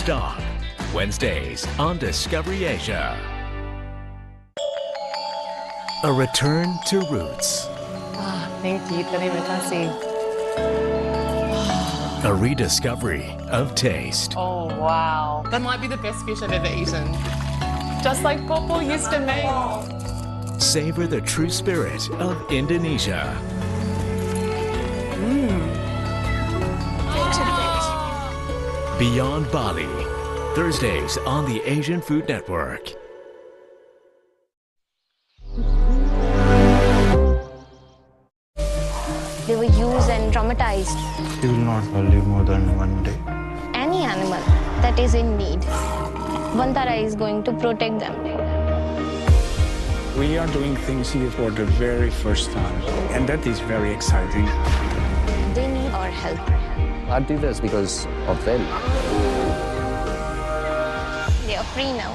stop. Wednesdays on Discovery Asia. A return to roots. Nakikita rin kasi. A rediscovery of taste. Oh, wow. That might be the best fish I've ever eaten. Just like Popo used to make. Savor the true spirit of Indonesia. Beyond Bali. Thursdays on the Asian Food Network. They were used and traumatized. He will not live more than one day. Any animal that is in need, Vantara is going to protect them. We are doing things here for the very first time, and that is very exciting. They need our help. I do this because of them. They are free now.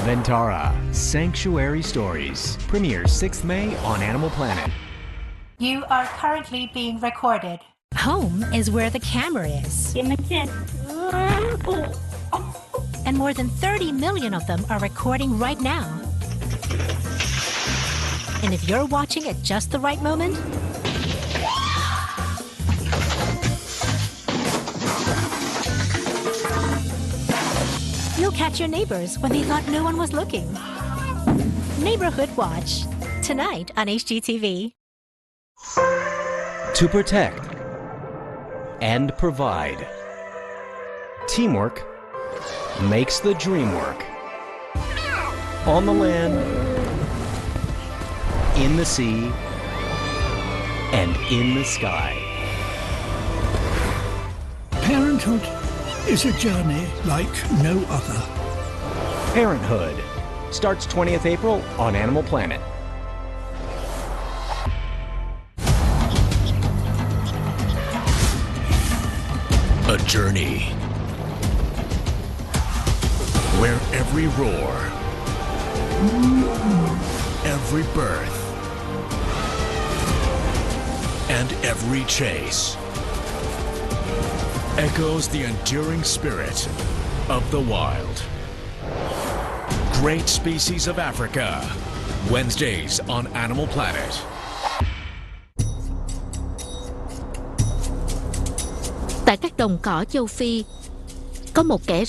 Ventara Sanctuary Stories premieres 6th May on Animal Planet. You are currently being recorded. Home is where the camera is. And more than 30 million of them are recording right now. And if you're watching at just the right moment, you'll catch your neighbors when they thought no one was looking. Neighborhood Watch, tonight on HGTV. To protect and provide. Teamwork makes the dream work. On the land, in the sea, and in the sky. Parenthood is a journey like no other. Parenthood starts 20th April on Animal Planet. A journey where every roar, every birth, and every chase echoes the enduring spirit of the wild. Great Species of Africa, Wednesdays on Animal Planet. Tại các đồng cỏ châu Phi, có một kẻ